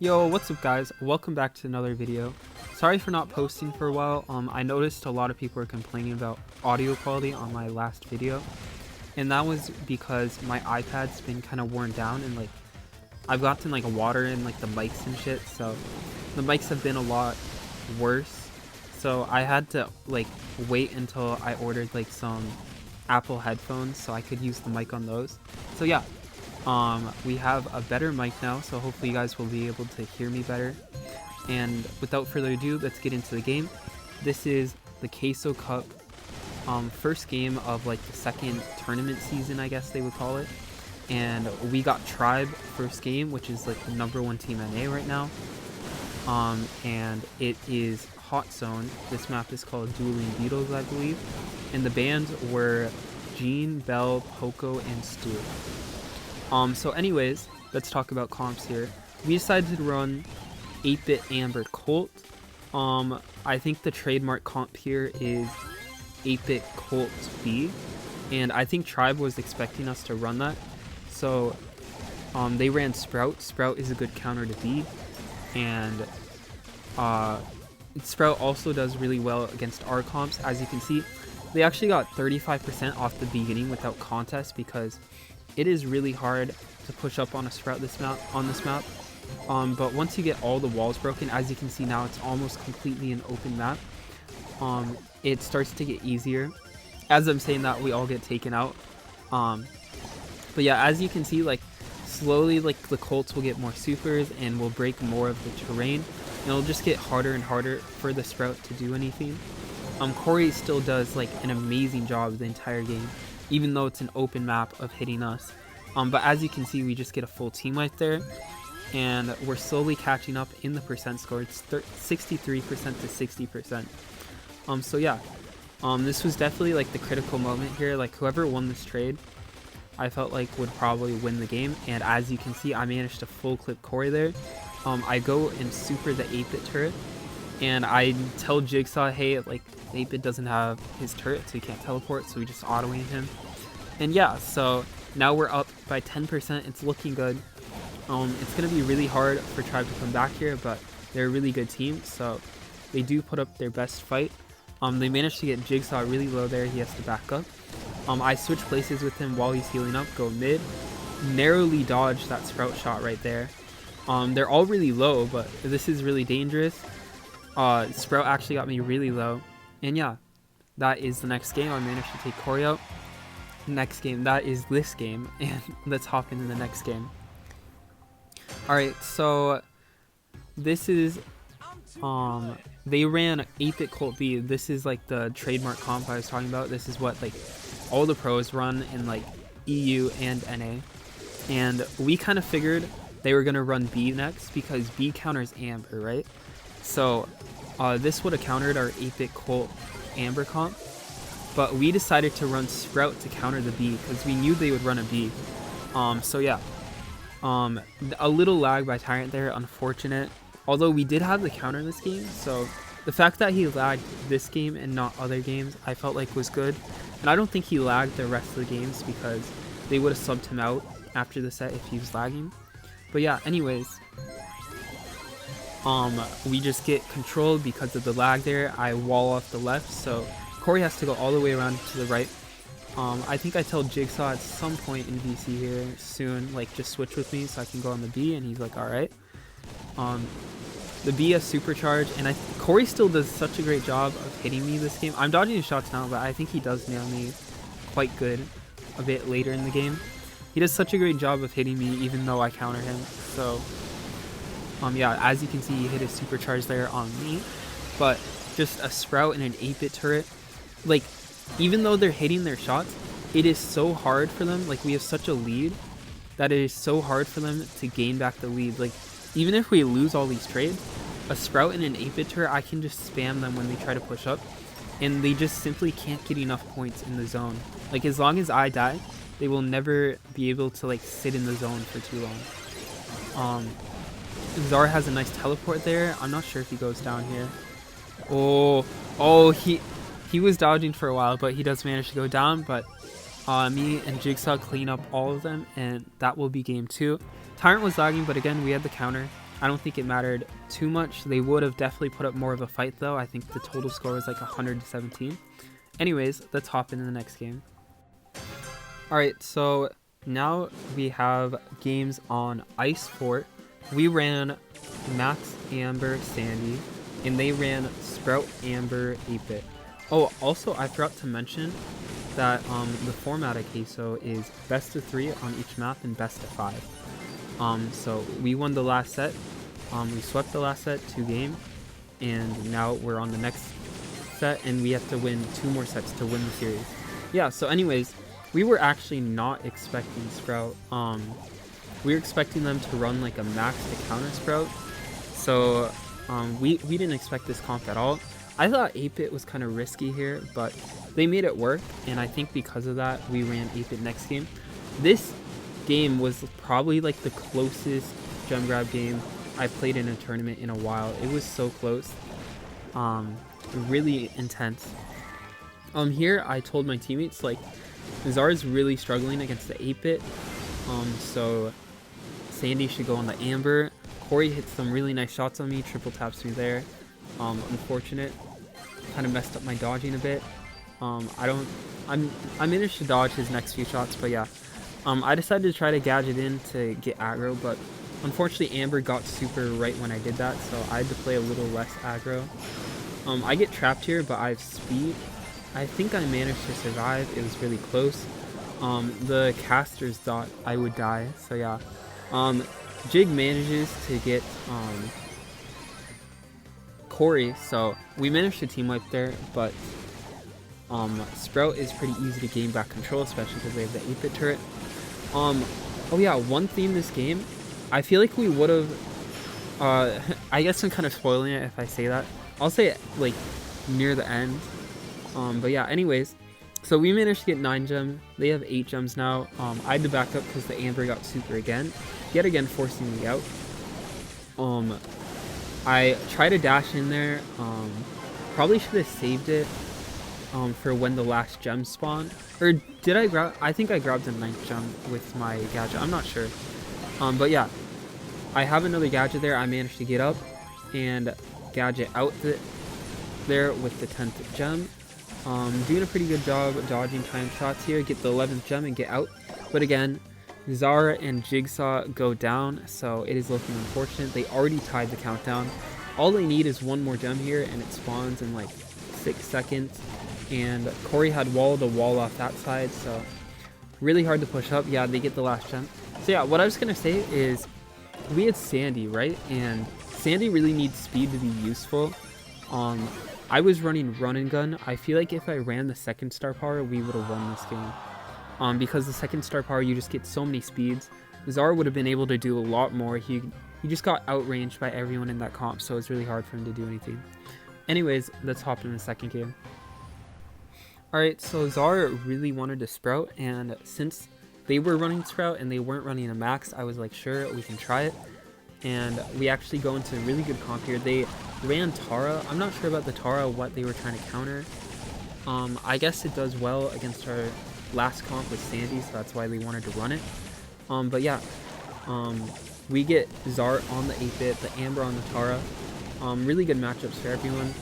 Yo, what's up guys? Welcome back to another video. Sorry for not posting for a while. I noticed a lot of people were complaining about audio quality on my last video. And that was because my iPad's been kind of worn down and I've gotten water in the mics and shit. So the mics have been a lot worse. So I had to wait until I ordered some Apple headphones so I could use the mic on those. So yeah. We have a better mic now, so hopefully you guys will be able to hear me better. And without further ado, let's get into the game. This is the Queso Cup, first game of the second tournament season, I guess they would call it. And we got Tribe first game, which is the #1 team NA right now. And it is Hot Zone. This map is called Dueling Beetles, I believe. And the bands were Jean, Belle, Poco, and Stu. So anyways, let's talk about comps here. We decided to run 8-bit Amber Colt. I think the trademark comp here is 8-bit Colt B, and I think Tribe was expecting us to run that. So they ran Sprout. Sprout is a good counter to B, and Sprout also does really well against our comps. As you can see, they actually got 35% off the beginning without contest because it is really hard to push up on a Sprout on this map. But once you get all the walls broken, as you can see now, it's almost completely an open map. It starts to get easier. As I'm saying that, we all get taken out. But yeah, as you can see, slowly the Colts will get more supers and will break more of the terrain. And it'll just get harder and harder for the Sprout to do anything. Corey still does an amazing job the entire game, even though it's an open map of hitting us. But as you can see, we just get a full team right there, and we're slowly catching up in the percent score. It's 63% to 60%. So yeah, this was definitely the critical moment here. Whoever won this trade, I felt would probably win the game. And as you can see, I managed to full clip Corey there. I go and super the 8-bit turret, and I tell Jigsaw, hey, 8-bit doesn't have his turret, so he can't teleport, so we just auto-aim him. And yeah, so now we're up by 10%. It's looking good. It's going to be really hard for Tribe to come back here, but they're a really good team, so they do put up their best fight. They managed to get Jigsaw really low there. He has to back up. I switch places with him while he's healing up, go mid. Narrowly dodge that Sprout shot right there. They're all really low, but this is really dangerous. Sprout actually got me really low. And yeah, that is the next game. I managed to take Corey out. Next game, that is this game, and let's hop into the next game. Alright, so this is they ran 8-bit Colt B. This is the trademark comp I was talking about. This is what all the pros run in EU and NA, and we kind of figured they were gonna run B next because B counters Amber, right? So this would have countered our 8-bit Colt Amber comp, but we decided to run Sprout to counter the B because we knew they would run a B. So yeah, a little lag by Tyrant there, unfortunate. Although we did have the counter this game, so the fact that he lagged this game and not other games, I felt was good. And I don't think he lagged the rest of the games because they would have subbed him out after the set if he was lagging. But yeah, anyways, we just get controlled because of the lag there. I wall off the left, so Corey has to go all the way around to the right. I think I tell Jigsaw at some point in VC here soon, just switch with me so I can go on the B, and he's alright. The B has supercharge, and Corey still does such a great job of hitting me this game. I'm dodging his shots now, but I think he does nail me quite good a bit later in the game. He does such a great job of hitting me even though I counter him. So yeah, as you can see, he hit his supercharge there on me, but just a Sprout and an 8-bit turret, even though they're hitting their shots, it is so hard for them. We have such a lead that it is so hard for them to gain back the lead. Even if we lose all these trades, a Sprout and an 8-bit turret, I can just spam them when they try to push up, and they just simply can't get enough points in the zone. As long as I die, they will never be able to sit in the zone for too long. Zara has a nice teleport there. I'm not sure if he goes down here. Oh, he was dodging for a while, but he does manage to go down. But me and Jigsaw clean up all of them, and that will be game 2. Tyrant was lagging, but again, we had the counter. I don't think it mattered too much. They would have definitely put up more of a fight though. I think the total score was like 117. Anyways, let's hop into the next game. Alright, so now we have games on Ice Fort. We ran Max, Amber, Sandy, and they ran Sprout, Amber, 8-Bit. Oh, also I forgot to mention that the format of Queso is best of 3 on each map and best of 5. So we won the last set. We swept the last set, 2-game, and now we're on the next set, and we have to win 2 more sets to win the series. Yeah, so anyways, we were actually not expecting Sprout. We were expecting them to run like a max to counter Sprout. So we didn't expect this comp at all. I thought 8-Bit was kind of risky here, but they made it work, and I think because of that, we ran 8-Bit next game. This game was probably like the closest gem grab game I played in a tournament in a while. It was so close. Really intense. Here I told my teammates like Zara's really struggling against the 8-Bit. So Sandy should go on the Amber. Corey hits some really nice shots on me, triple taps me there. Unfortunate. Kind of messed up my dodging a bit. I managed to dodge his next few shots, but yeah. I decided to try to gadget in to get aggro, but unfortunately Amber got super right when I did that, so I had to play a little less aggro. I get trapped here, but I have speed. I think I managed to survive. It was really close. The casters thought I would die, so yeah. Jig manages to get Corey, so we managed to team wipe there, but Sprout is pretty easy to gain back control, especially because they have the 8-Bit turret. Oh yeah, one theme this game, I feel like we would have, I guess I'm kind of spoiling it if I say that. I'll say it like near the end. But yeah, anyways, so we managed to get 9 gems. They have 8 gems now. I had to back up because the Amber got super again, yet again forcing me out. I tried to dash in there. Probably should have saved it for when the last gem spawned. Or did I grab? I think I grabbed the 9th gem with my gadget. I'm not sure. But yeah, I have another gadget there. I managed to get up and gadget out there with the 10th gem. Doing a pretty good job dodging time shots here. Get the 11th gem and get out. But again, Zara and Jigsaw go down, so it is looking unfortunate. They already tied the countdown. All they need is one more gem here, and it spawns in like 6 seconds. And Corey had walled the wall off that side, so really hard to push up. Yeah, they get the last gem. So yeah, what I was going to say is we had Sandy, right? And Sandy really needs speed to be useful. I was running run and gun. I feel like if I ran the 2nd star power, we would have won this game. Because the 2nd star power, you just get so many speeds. Zara would have been able to do a lot more. He just got outranged by everyone in that comp, so it's really hard for him to do anything. Anyways, let's hop in the second game. Alright, so Zara really wanted to Sprout, and since they were running Sprout and they weren't running a max, I was like, sure, we can try it. And we actually go into a really good comp here. They ran Tara. I'm not sure about the Tara, what they were trying to counter. I guess it does well against our last comp with Sandy, so that's why they wanted to run it. But yeah, we get Zara on the 8-Bit, the Amber on the Tara. Really good matchups for everyone.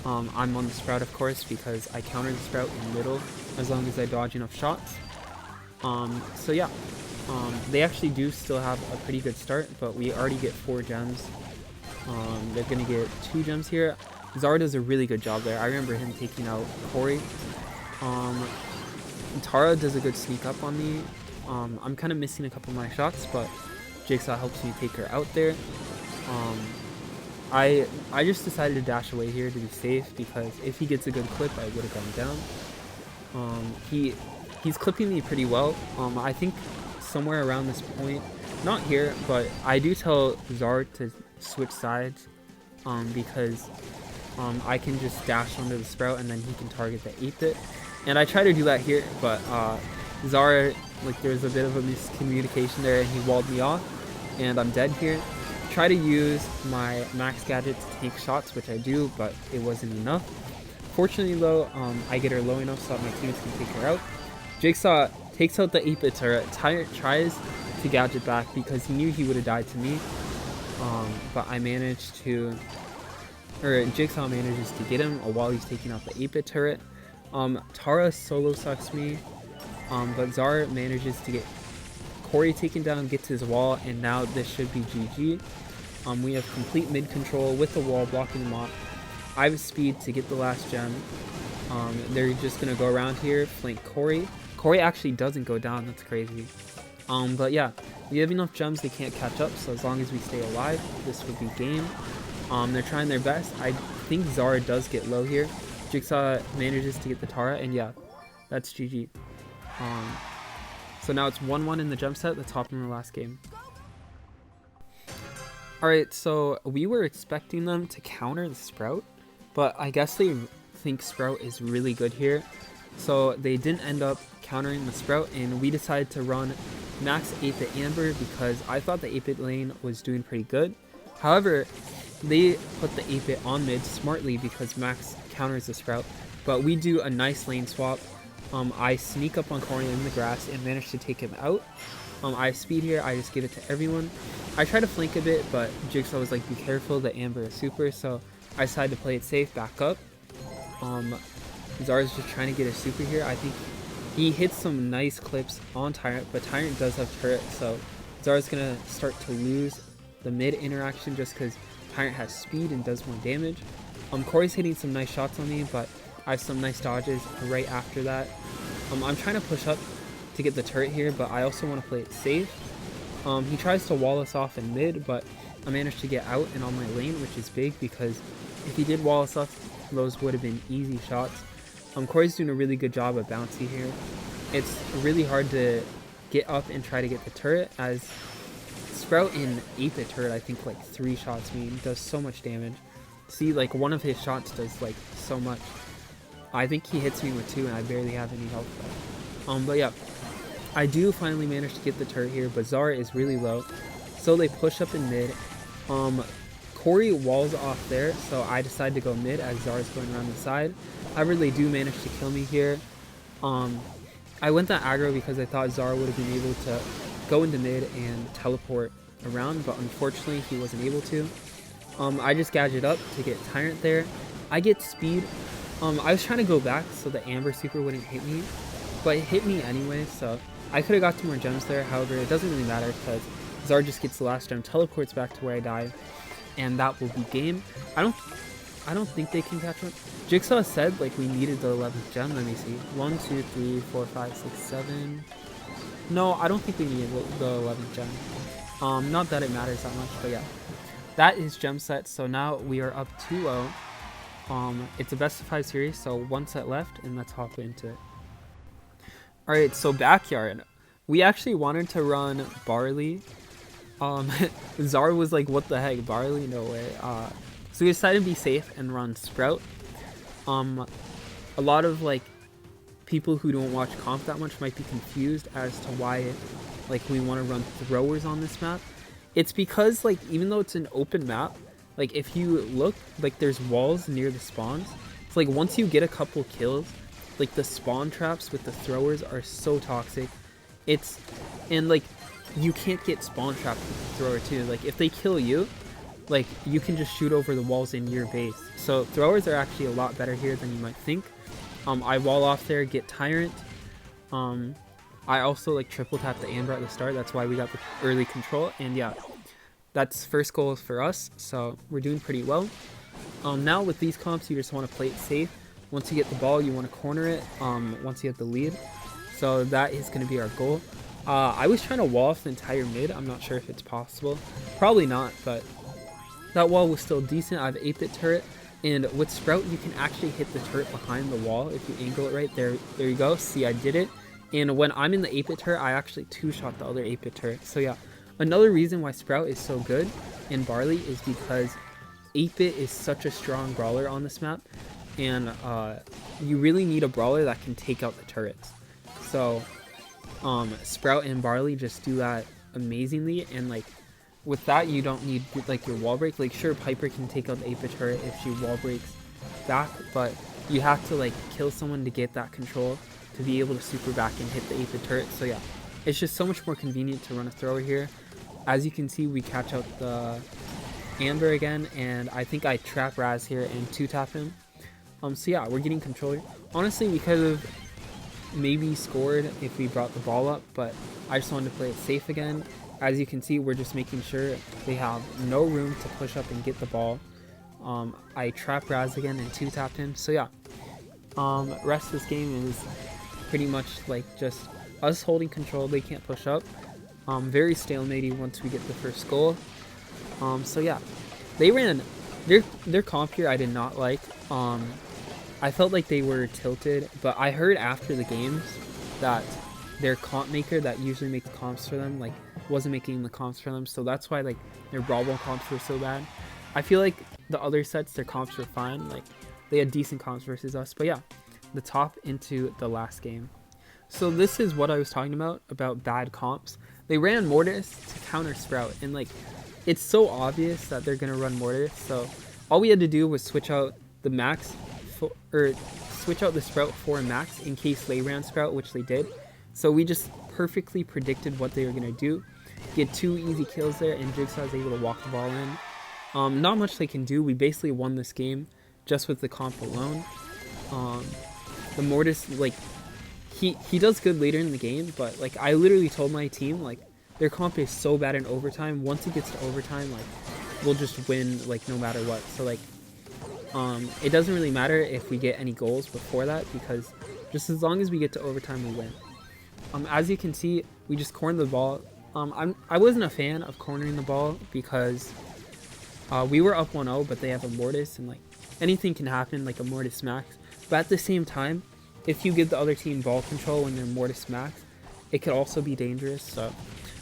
I'm on the Sprout, of course, because I counter the Sprout in middle as long as I dodge enough shots. So yeah, they actually do still have a pretty good start, but we already get 4 gems. They're gonna get 2 gems here. Zara does a really good job there. I remember him taking out Corey. Tara does a good sneak up on me. I'm kind of missing a couple of my shots, but Jigsaw helps me take her out there. I just decided to dash away here to be safe, because if he gets a good clip, I would have gone down. He's clipping me pretty well. I think somewhere around this point, not here, but I do tell Zara to switch sides, because I can just dash onto the Sprout and then he can target the 8-Bit. And I try to do that here, but Zara, like, there's a bit of a miscommunication there and he walled me off, and I'm dead here. Try to use my max gadget to take shots, which I do, but it wasn't enough. Fortunately though, I get her low enough so that my teammates can take her out. Jigsaw takes out the 8-Bit turret, tries to gadget back because he knew he would have died to me. but I managed to, or Jigsaw manages to get him while he's taking out the 8-bit turret. Tara solo sucks me, but Zara manages to get Corey taken down, gets his wall, and now this should be GG. We have complete mid control with the wall blocking them off. I have speed to get the last gem. They're just gonna go around here, flank Corey. Corey actually doesn't go down, that's crazy. But yeah, we have enough gems, they can't catch up, so as long as we stay alive, this would be game. They're trying their best. I think Zara does get low here. Jigsaw manages to get the Tara, and yeah, that's GG. So now it's 1-1 in the gem set, the top in the last game. Alright, so we were expecting them to counter the Sprout, but I guess they think Sprout is really good here. So they didn't end up countering the Sprout, and we decided to run max 8-bit Amber because I thought the 8-bit lane was doing pretty good. However, they put the 8-bit on mid smartly because Max counters the Sprout, but we do a nice lane swap. I sneak up on Corey in the grass and manage to take him out. I have speed here, I just give it to everyone. I try to flank a bit, but Jigsaw was like, be careful, the Amber is super, so I decided to play it safe, back up. Zara's just trying to get a super here. I think he hits some nice clips on Tyrant, but Tyrant does have turret, so Zara's gonna start to lose the mid interaction just because Tyrant has speed and does more damage. Corey's hitting some nice shots on me, but I have some nice dodges right after that. I'm trying to push up to get the turret here, but I also want to play it safe. He tries to wall us off in mid, but I managed to get out and on my lane, which is big because if he did wall us off, those would have been easy shots. Corey's doing a really good job of bouncy here. It's really hard to get up and try to get the turret, as Sprout in 8-bit turret, I think like 3 shots mean does so much damage. See, like one of his shots does like so much. I think he hits me with 2 and I barely have any health left. But yeah, I do finally manage to get the turret here, but Zara is really low. So they push up in mid. Corey walls off there, so I decide to go mid as Zara's going around the side. However, they do manage to kill me here. I went that aggro because I thought Zara would have been able to go into mid and teleport around, but unfortunately he wasn't able to. I just gadget up to get Tyrant there. I get speed. I was trying to go back so the Amber super wouldn't hit me, but it hit me anyway, so I could have got 2 more gems there. However, it doesn't really matter because Zara just gets the last gem, teleports back to where I died, and that will be game. I don't think they can catch up. Jigsaw said like we needed the 11th gem. Let me see. 1, 2, 3, 4, 5, 6, 7. No, I don't think we needed the 11th gem. Not that it matters that much, but yeah. That is gem set, so now we are up 2-0. It's a best of 5 series, so 1 set left, and let's hop into it. Alright, so backyard. We actually wanted to run Barley. Zara was like, what the heck, Barley? No way. So we decided to be safe and run Sprout. A lot of like people who don't watch comp that much might be confused as to why like we want to run throwers on this map. It's because like even though it's an open map, like if you look, like there's walls near the spawns. It's like once you get a couple kills, like the spawn traps with the throwers are so toxic. And like you can't get spawn trapped with the thrower too. Like if they kill you, like you can just shoot over the walls in your base. So throwers are actually a lot better here than you might think. I wall off there, get Tyrant. I also like triple tap the Amber at the start. That's why we got the early control. And yeah, that's first goal for us. So we're doing pretty well. Now with these comps, you just want to play it safe. Once you get the ball, you want to corner it. Once you have the lead. So that is going to be our goal. I was trying to wall off the entire mid. I'm not sure if it's possible. Probably not, but that wall was still decent. I have 8-bit turret. And with Sprout, you can actually hit the turret behind the wall if you angle it right. There you go. See, I did it. And when I'm in the 8-bit turret, I actually 2-shot the other 8-bit turret. So yeah, another reason why Sprout is so good in Barley is because 8-bit is such a strong brawler on this map. And you really need a brawler that can take out the turrets. So Sprout and Barley just do that amazingly. And like with that, you don't need like your wall break. Like sure, Piper can take out the 8-bit turret if she wall breaks back, but you have to like kill someone to get that control to be able to super back and hit the 8-bit turret. So yeah, it's just so much more convenient to run a thrower here. As you can see, we catch out the Amber again, and I think I trap Raz here and 2-tap him. So yeah, we're getting control here. Honestly, we could have maybe scored if we brought the ball up, but I just wanted to play it safe again. As you can see, we're just making sure they have no room to push up and get the ball. I trap Raz again and 2-tapped him. So yeah, rest of this game is pretty much like just us holding control. They can't push up. Very stalematy once we get the first goal. So yeah, they ran their comp here. I did not like. I felt like they were tilted, but I heard after the games that their comp maker that usually makes comps for them like wasn't making the comps for them, so that's why like their Brawl comps were so bad. I feel like the other sets, their comps were fine, like they had decent comps versus us. But yeah, the top into the last game. So this is what I was talking about bad comps. They ran Mortis to counter Sprout, and like it's so obvious that they're gonna run Mortis, so all we had to do was switch out the Max or switch out the Sprout for Max in case they ran Sprout, which they did. So we just perfectly predicted what they were gonna do. Get 2 easy kills there, and Jigsaw was able to walk the ball in. Not much they can do. We basically won this game just with the comp alone. The Mortis, like he does good later in the game, but like I literally told my team like their comp is so bad in overtime. Once it gets to overtime, like we'll just win like no matter what. So like it doesn't really matter if we get any goals before that, because just as long as we get to overtime, we win. As you can see, we just cornered the ball. I wasn't a fan of cornering the ball because we were up 1-0, but they have a Mortis, and like anything can happen, like a Mortis Max. But at the same time, if you give the other team ball control when they're Mortis Max, it could also be dangerous. So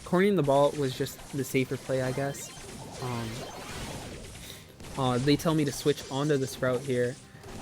cornering the ball was just the safer play, I guess. They tell me to switch onto the Sprout here.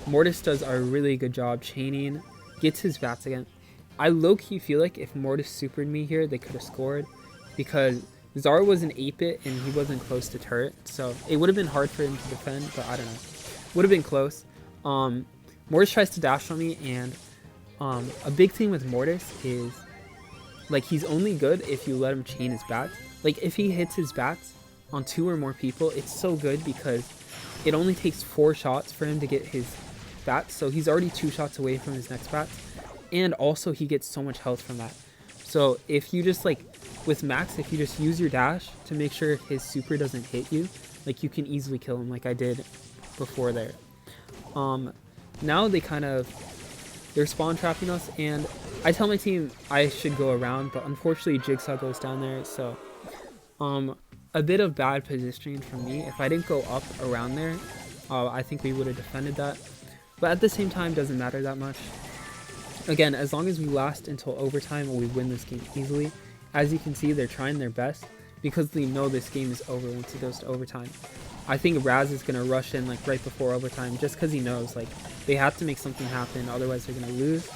Mortis does a really good job chaining, gets his bats again. I low-key feel like if Mortis supered me here, they could have scored, because Zara was an 8-bit and he wasn't close to turret, so it would have been hard for him to defend, but I don't know. Would have been close. Mortis tries to dash on me, and a big thing with Mortis is like he's only good if you let him chain his bats. Like if he hits his bats on 2 or more people, it's so good because it only takes 4 shots for him to get his bats, so he's already 2 shots away from his next bats, and also he gets so much health from that. So if you just like with Max, if you just use your dash to make sure his super doesn't hit you, like you can easily kill him like I did before there. Now they're spawn trapping us, and I tell my team I should go around, but unfortunately Jigsaw goes down there, so a bit of bad positioning from me. If I didn't go up around there, I think we would have defended that, but at the same time doesn't matter that much. Again, as long as we last until overtime, we win this game easily. As you can see, they're trying their best because they know this game is over once it goes to overtime. I think Raz is going to rush in like right before overtime just because he knows like they have to make something happen, otherwise they're going to lose.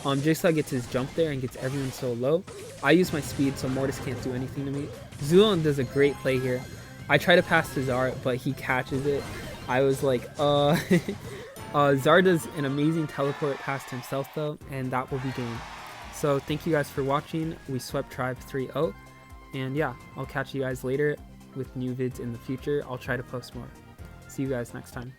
Jigsaw gets his jump there and gets everyone so low. I use my speed, so Mortis can't do anything to me. Zulon does a great play here. I try to pass to Zar, but he catches it. I was like, Zar does an amazing teleport past himself though, and that will be game. So thank you guys for watching. We swept Tribe 3-0, and yeah, I'll catch you guys later with new vids in the future. I'll try to post more. See you guys next time.